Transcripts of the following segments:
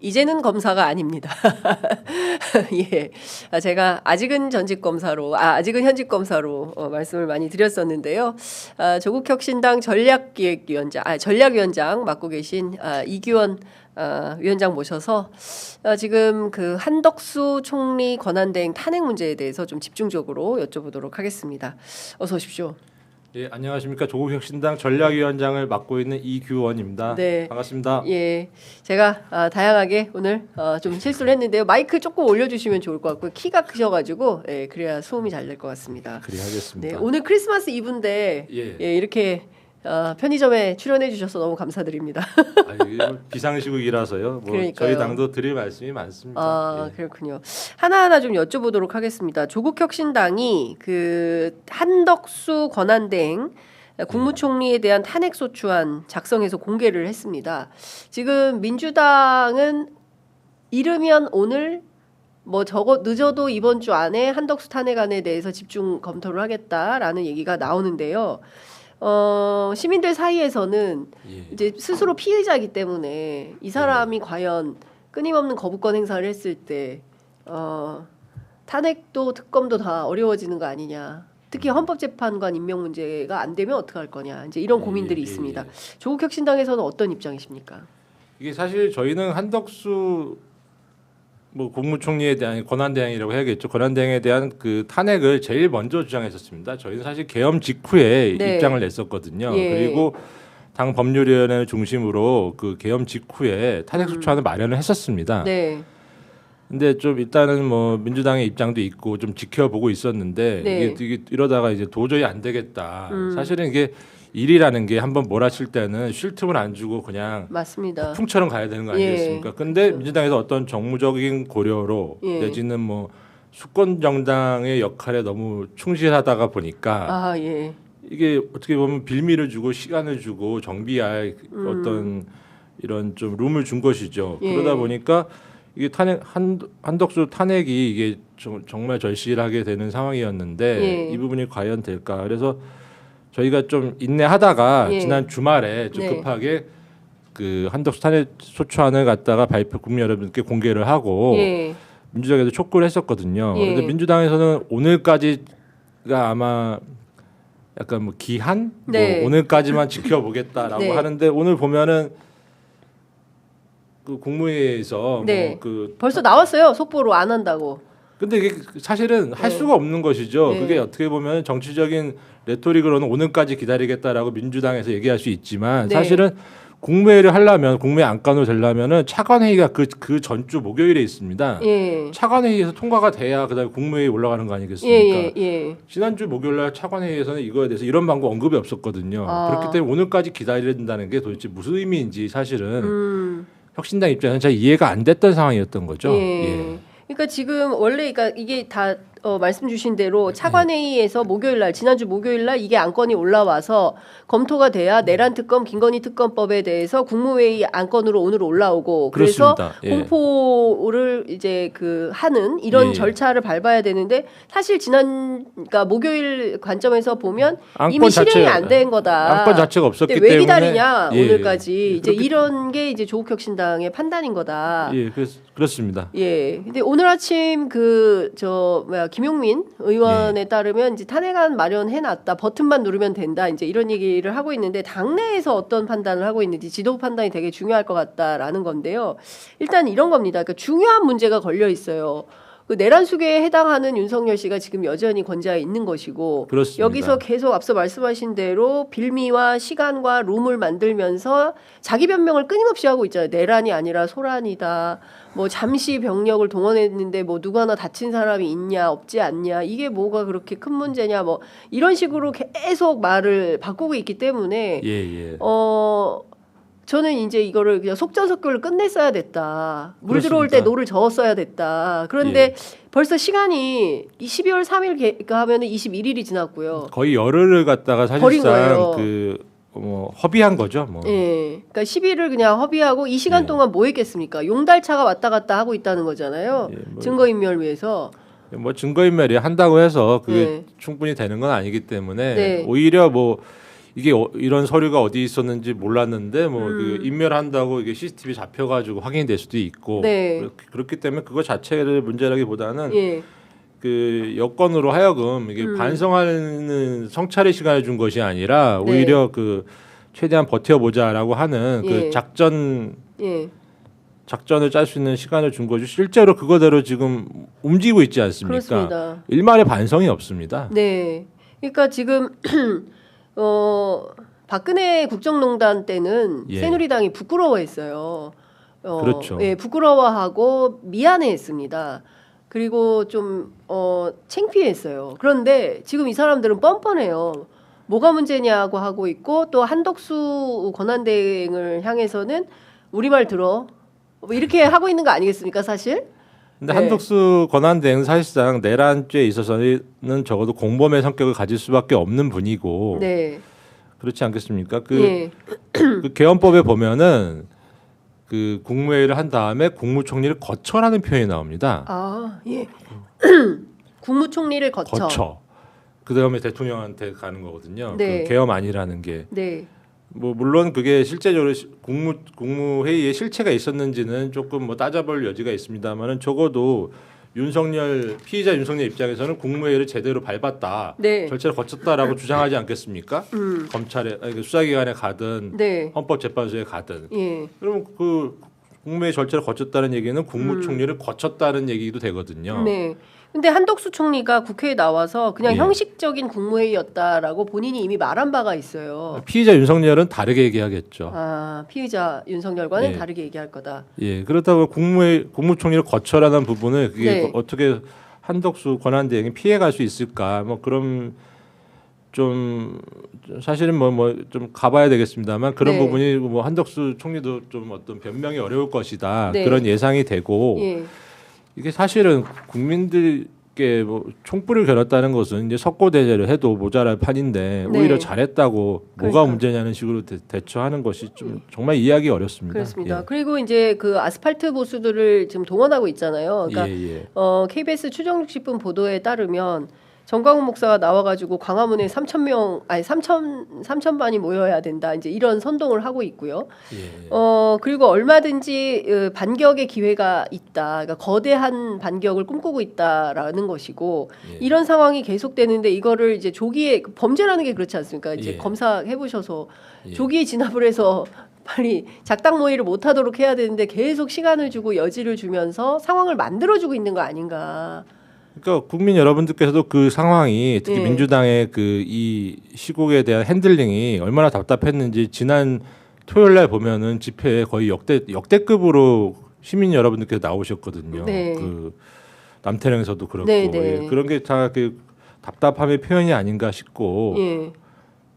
이제는 검사가 아닙니다. 예. 제가 아직은 전직 검사로, 아직은 현직 검사로 말씀을 많이 드렸었는데요. 조국혁신당 전략위원장 맡고 계신 이규원 위원장 모셔서 지금 그 한덕수 총리 권한대행 탄핵 문제에 대해서 좀 집중적으로 여쭤보도록 하겠습니다. 어서 오십시오. 예, 안녕하십니까. 조국혁신당 전략위원장을 맡고 있는 이규원입니다. 네. 반갑습니다. 예, 제가 다양하게 오늘 좀 실수를 했는데요. 마이크 조금 올려주시면 좋을 것 같고요. 키가 크셔가지고 그래야 소음이 잘 될 것 같습니다. 그리 하겠습니다. 네, 오늘 크리스마스 이브인데 예. 이렇게 편의점에 출연해 주셔서 너무 감사드립니다. 비상시국이라서요. 그러니까요. 저희 당도 드릴 말씀이 많습니다. 예. 그렇군요. 하나하나 좀 여쭤보도록 하겠습니다. 조국혁신당이 그 한덕수 권한대행 국무총리에 대한 탄핵소추안 작성해서 공개를 했습니다. 지금 민주당은 이르면 오늘 늦어도 이번 주 안에 한덕수 탄핵안에 대해서 집중 검토를 하겠다라는 얘기가 나오는데요. 시민들 사이에서는 이제 스스로 피해자이기 때문에 이 사람이 과연 끊임없는 거부권 행사를 했을 때 탄핵도 특검도 다 어려워지는 거 아니냐. 특히 헌법재판관 임명 문제가 안 되면 어떡할 거냐. 이제 이런 고민들이 있습니다. 조국혁신당에서는 어떤 입장이십니까? 이게 사실 저희는 한덕수 국무총리에 대한 권한대행이라고 해야겠죠. 권한대행에 대한 그 탄핵을 제일 먼저 주장했었습니다. 저희는 사실 계엄 직후에 입장을 냈었거든요. 그리고 당 법률위원회를 중심으로 그 계엄 직후에 탄핵 소추안을 마련을 했었습니다. 근데 좀 일단은 민주당의 입장도 있고 좀 지켜보고 있었는데 이게 이러다가 이제 도저히 안 되겠다. 사실은 이게 일이라는 게 한번 몰아칠 때는 쉴 틈을 안 주고 그냥 맞습니다. 폭풍처럼 가야 되는 거 아니겠습니까? 근데 민주당에서 어떤 정무적인 고려로 내지는 수권 정당의 역할에 너무 충실하다가 보니까 이게 어떻게 보면 빌미를 주고 시간을 주고 정비할 어떤 이런 좀 룸을 준 것이죠. 그러다 보니까 이게 한덕수 탄핵이 이게 정말 절실하게 되는 상황이었는데 이 부분이 과연 될까? 그래서 저희가 좀 인내하다가 지난 주말에 좀 급하게 그 한덕수 탄핵 소추안을 갖다가 국민 여러분께 공개를 하고 민주당에서 촉구를 했었거든요. 그런데 민주당에서는 오늘까지가 아마 약간 기한 오늘까지만 지켜보겠다라고 하는데 오늘 보면은 그 국무회의에서 벌써 나왔어요. 속보로 안 한다고. 근데 이게 사실은 할 수가 없는 것이죠. 그게 어떻게 보면 정치적인 레토릭으로는 오늘까지 기다리겠다라고 민주당에서 얘기할 수 있지만 사실은 국무회의를 하려면 국무회의 안건으로 되려면은 차관회의가 그 전주 목요일에 있습니다. 차관회의에서 통과가 돼야 그다음에 국무회의 올라가는 거 아니겠습니까? 지난주 목요일날 차관회의에서는 이거에 대해서 이런 방법 언급이 없었거든요. 그렇기 때문에 오늘까지 기다려야 된다는 게 도대체 무슨 의미인지 사실은 혁신당 입장에서는 잘 이해가 안 됐던 상황이었던 거죠. 그러니까 지금 원래 이게 다 말씀 주신 대로 차관회의에서 지난주 목요일날 이게 안건이 올라와서 검토가 돼야 내란 특검, 김건희 특검법에 대해서 국무회의 안건으로 오늘 올라오고 그래서 공포를 이제 하는 이런 절차를 밟아야 되는데 사실 그러니까 목요일 관점에서 보면 이미 실행이 안 된 거다. 안건 자체가 없었기 때문에 왜 기다리냐 오늘까지 이제 이런 게 이제 조국혁신당의 판단인 거다. 그렇습니다. 근데 오늘 아침 김용민 의원에 따르면 이제 탄핵안 마련해놨다. 버튼만 누르면 된다. 이제 이런 얘기를 하고 있는데 당내에서 어떤 판단을 하고 있는지 지도 판단이 되게 중요할 것 같다라는 건데요. 일단 이런 겁니다. 그러니까 중요한 문제가 걸려 있어요. 그 내란 수괴에 해당하는 윤석열 씨가 지금 여전히 권좌에 있는 것이고 그렇습니다. 여기서 계속 앞서 말씀하신 대로 빌미와 시간과 룸을 만들면서 자기 변명을 끊임없이 하고 있잖아요. 내란이 아니라 소란이다. 잠시 병력을 동원했는데 누구 하나 다친 사람이 있냐 없지 않냐 이게 뭐가 그렇게 큰 문제냐 이런 식으로 계속 말을 바꾸고 있기 때문에 저는 이제 이거를 그냥 속전속결로 끝냈어야 됐다. 물 들어올 때 노를 저었어야 됐다. 그런데 벌써 시간이 12월 3일 하면은 21일이 지났고요. 거의 열흘을 갖다가 사실상 허비한 거죠. 그러니까 10일을 그냥 허비하고 이 시간 동안 뭐 했겠습니까? 용달차가 왔다 갔다 하고 있다는 거잖아요. 증거인멸 위해서. 증거인멸이 한다고 해서 그게 충분히 되는 건 아니기 때문에 오히려 이게 이런 서류가 어디 있었는지 몰랐는데 뭐 그 인멸한다고 이게 CCTV 잡혀가지고 확인이 될 수도 있고 네. 그렇기 때문에 그거 자체를 문제라기보다는 예. 그 여건으로 하여금 이게 반성하는 성찰의 시간을 준 것이 아니라 네. 오히려 그 최대한 버텨보자라고 하는 예. 그 작전을 짤 수 있는 시간을 준 거죠. 실제로 그거대로 지금 움직이고 있지 않습니까? 그렇습니다. 일말의 반성이 없습니다. 네. 그러니까 지금 박근혜 국정농단 때는 예. 새누리당이 부끄러워했어요. 그렇죠. 예, 부끄러워하고 미안해했습니다. 그리고 좀 창피했어요. 그런데 지금 이 사람들은 뻔뻔해요. 뭐가 문제냐고 하고 있고 또 한덕수 권한대행을 향해서는 우리말 들어 뭐 이렇게 하고 있는 거 아니겠습니까, 사실? 근데 네. 한덕수 권한대행은 사실상 내란죄에 있어서는 적어도 공범의 성격을 가질 수밖에 없는 분이고 네. 그렇지 않겠습니까? 예. 그 개헌법에 보면은 그 국무회의를 한 다음에 국무총리를 거쳐라는 표현이 나옵니다. 아, 예. 국무총리를 거쳐. 그 다음에 대통령한테 가는 거거든요. 네. 그 계엄안이라는 게. 네. 뭐 물론 그게 실제적으로 국무회의에 실체가 있었는지는 조금 뭐 따져볼 여지가 있습니다만은 적어도 피의자 윤석열 입장에서는 국무회의를 제대로 밟았다, 네. 절차를 거쳤다라고 주장하지 않겠습니까? 검찰에 수사기관에 가든 네. 헌법재판소에 가든. 예. 그러면 그 국무회의 절차를 거쳤다는 얘기는 국무총리를 거쳤다는 얘기도 되거든요. 네. 근데 한덕수 총리가 국회에 나와서 그냥 예. 형식적인 국무회의였다라고 본인이 이미 말한 바가 있어요. 피의자 윤석열은 다르게 얘기하겠죠. 아, 피의자 윤석열과는 예. 다르게 얘기할 거다. 예, 그렇다고 국무총리를 거쳐라는 부분을 그게 네. 어떻게 한덕수 권한대행이 피해갈 수 있을까? 뭐 그럼 좀 사실은 뭐 좀 가봐야 되겠습니다만 그런 네. 부분이 뭐 한덕수 총리도 좀 어떤 변명이 어려울 것이다. 네. 그런 예상이 되고 예. 이게 사실은 국민들께 뭐 총불을 겨눴다는 것은 이제 석고대죄를 해도 모자랄 판인데 네. 오히려 잘했다고 뭐가 그러니까. 문제냐는 식으로 대처하는 것이 좀 정말 이해하기 어렵습니다. 그렇습니다. 예. 그리고 이제 그 아스팔트 보수들을 지금 동원하고 있잖아요. 그러니까 예. KBS 추정 60분 보도에 따르면 정광훈 목사가 나와가지고 광화문에 3,000반이 모여야 된다. 이제 이런 선동을 하고 있고요. 예. 그리고 얼마든지 반격의 기회가 있다. 그러니까 거대한 반격을 꿈꾸고 있다라는 것이고 예. 이런 상황이 계속되는데 이거를 이제 조기에 범죄라는 게 그렇지 않습니까? 이제 예. 검사해 보셔서 예. 조기에 진압을 해서 빨리 작당 모의를 못하도록 해야 되는데 계속 시간을 주고 여지를 주면서 상황을 만들어주고 있는 거 아닌가? 그러니까 국민 여러분들께서도 그 상황이 특히 예. 민주당의 그 이 시국에 대한 핸들링이 얼마나 답답했는지 지난 토요일 날 보면은 집회에 거의 역대급으로 시민 여러분들께서 나오셨거든요. 네. 그 남태령에서도 그렇고 네, 네. 예. 그런 게 다 그 답답함의 표현이 아닌가 싶고 예.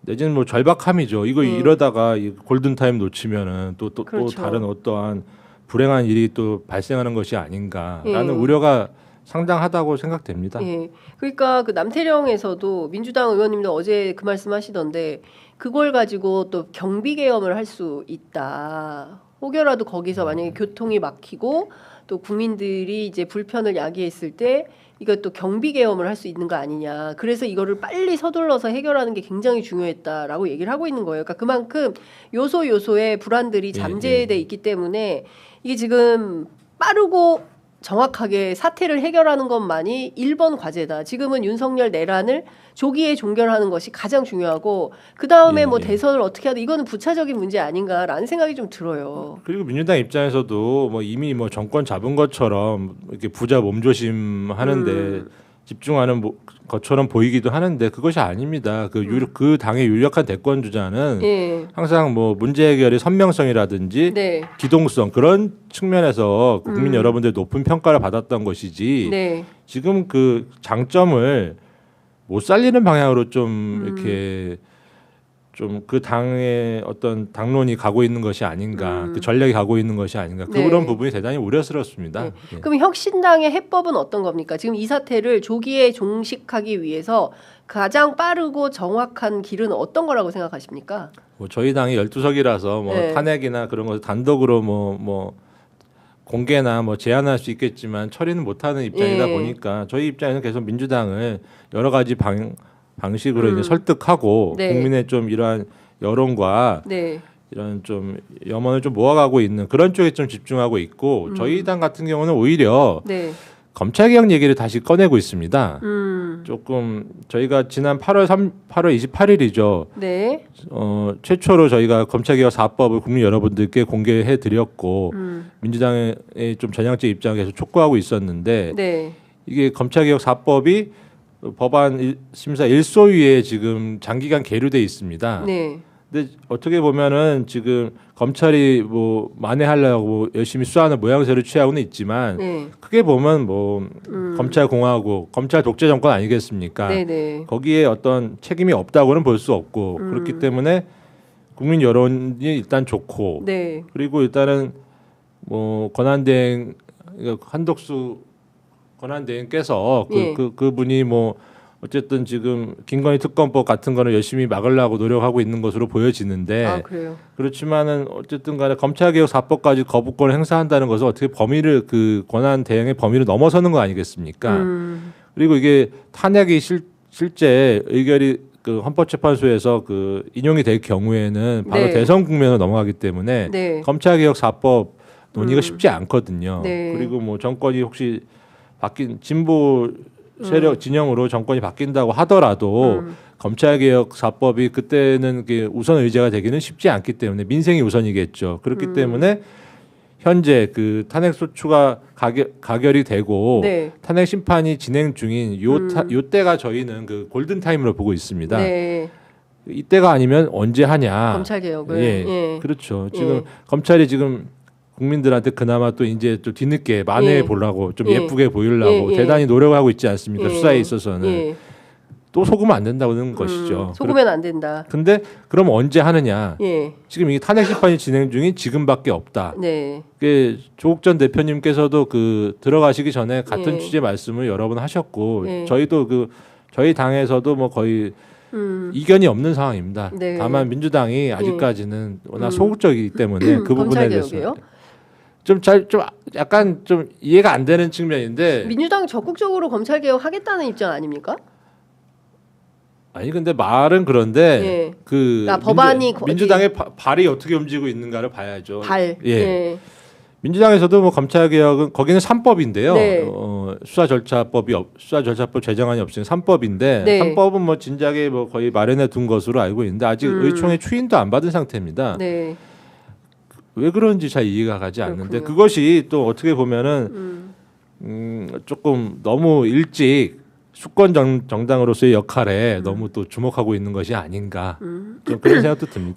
내지는 뭐 절박함이죠. 이거 이러다가 이 골든 타임 놓치면은 또 그렇죠. 다른 어떠한 불행한 일이 또 발생하는 것이 아닌가라는 예. 우려가 상당하다고 생각됩니다. 예. 그러니까 그 남태령에서도 민주당 의원님도 어제 그 말씀하시던데 그걸 가지고 또 경비 계엄을 할 수 있다. 혹여라도 거기서 만약에 교통이 막히고 또 국민들이 이제 불편을 야기했을 때 이것도 경비 계엄을 할 수 있는 거 아니냐. 그래서 이거를 빨리 서둘러서 해결하는 게 굉장히 중요했다라고 얘기를 하고 있는 거예요. 그러니까 그만큼 요소요소의 불안들이 잠재돼 있기 때문에 이게 지금 빠르고 정확하게 사태를 해결하는 것만이 1번 과제다. 지금은 윤석열 내란을 조기에 종결하는 것이 가장 중요하고 그 다음에 뭐 대선을 어떻게 하든 이거는 부차적인 문제 아닌가라는 생각이 좀 들어요. 그리고 민주당 입장에서도 뭐 이미 뭐 정권 잡은 것처럼 이렇게 부자 몸조심 하는데 집중하는 것처럼 보이기도 하는데 그것이 아닙니다. 그 당의 유력한 대권 주자는 예. 항상 뭐 문제 해결의 선명성이라든지 네. 기동성 그런 측면에서 국민 여러분들 높은 평가를 받았던 것이지 네. 지금 그 장점을 못 살리는 방향으로 좀 이렇게 좀 그 당의 어떤 당론이 가고 있는 것이 아닌가, 그 전략이 가고 있는 것이 아닌가 네. 그런 부분이 대단히 우려스럽습니다. 네. 예. 그럼 혁신당의 해법은 어떤 겁니까? 지금 이 사태를 조기에 종식하기 위해서 가장 빠르고 정확한 길은 어떤 거라고 생각하십니까? 뭐 저희 당이 12석이라서 뭐 네. 탄핵이나 그런 것 단독으로 뭐 공개나 뭐 제안할 수 있겠지만 처리는 못하는 입장이다 예. 보니까 저희 입장에는 계속 민주당을 여러 가지 방식으로 이제 설득하고 네. 국민의 좀 이러한 여론과 네. 이런 좀 염원을 좀 모아가고 있는 그런 쪽에 좀 집중하고 있고 저희 당 같은 경우는 오히려 네. 검찰개혁 얘기를 다시 꺼내고 있습니다. 조금 저희가 지난 8월 28일이죠. 네. 최초로 저희가 검찰개혁 4법을 국민 여러분들께 공개해 드렸고 민주당의 좀 전향적 입장을 계속 촉구하고 있었는데 네. 이게 검찰개혁 4법이 법안 심사 1소위에 지금 장기간 계류돼 있습니다. 네. 근데 어떻게 보면은 지금 검찰이 뭐 만회하려고 열심히 수사하는 모양새를 취하고는 있지만 네. 크게 보면 뭐 검찰 공화국, 검찰 독재 정권 아니겠습니까? 네네. 거기에 어떤 책임이 없다고는 볼 수 없고 그렇기 때문에 국민 여론이 일단 좋고 네. 그리고 일단은 뭐 권한대행 한덕수 권한대행께서 예. 그분이 뭐 어쨌든 지금 김건희 특검법 같은 거는 열심히 막으려고 노력하고 있는 것으로 보여지는데 아, 그래요. 그렇지만은 어쨌든 간에 검찰개혁 4법까지 거부권을 행사한다는 것은 어떻게 범위를 그 권한 대행의 범위를 넘어서는 거 아니겠습니까? 그리고 이게 탄핵이 실제 의결이 그 헌법재판소에서 그 인용이 될 경우에는 바로 네. 대선 국면으로 넘어가기 때문에 네. 검찰개혁 4법 논의가 쉽지 않거든요. 네. 그리고 뭐 정권이 혹시 바뀐 진보 세력 진영으로 정권이 바뀐다고 하더라도 검찰개혁 4법이 그때는 우선 의제가 되기는 쉽지 않기 때문에 민생이 우선이겠죠. 그렇기 때문에 현재 그 탄핵 소추가 가결이 되고 네. 탄핵 심판이 진행 중인 요 때가 저희는 그 골든 타임으로 보고 있습니다. 네. 이때가 아니면 언제 하냐? 검찰 개혁을. 예, 예. 그렇죠. 지금 예. 검찰이 지금 국민들한테 그나마 또 이제 또 뒤늦게 만회해 예. 보려고 좀 예. 예쁘게 보이려고 예. 대단히 노력하고 있지 않습니까? 예. 수사에 있어서는 예. 또 속으면 안 된다는 것이죠. 속으면 안 된다. 근데 그럼 언제 하느냐? 예. 지금 이게 탄핵 심판이 진행 중인 지금밖에 없다. 네. 그 조국 전 대표님께서도 그 들어가시기 전에 같은 예. 취지의 말씀을 여러 번 하셨고 예. 저희도 그 저희 당에서도 뭐 거의 이견이 없는 상황입니다. 네. 다만 민주당이 아직까지는 워낙 소극적이기 때문에 그 부분에 검찰 대해서 개혁이요? 좀 약간 좀 이해가 안 되는 측면인데 민주당 적극적으로 검찰 개혁 하겠다는 입장 아닙니까? 아니 근데 말은 그런데 예. 그 법안이 민주당의 발이 어떻게 움직이고 있는가를 봐야죠. 발. 예. 예. 민주당에서도 뭐 검찰 개혁은 거기는 3법인데요. 네. 수사 절차법 제정안이 없으니 3법인데 네. 3법은 뭐 진작에 뭐 거의 마련해 둔 것으로 알고 있는데 아직 의총의 추인도 안 받은 상태입니다. 네. 왜 그런지 잘 이해가 가지 않는데 그렇군요. 그것이 또 어떻게 보면은 조금 너무 일찍 수권 정당으로서의 역할에 너무 또 주목하고 있는 것이 아닌가 좀 그런 생각도 듭니다.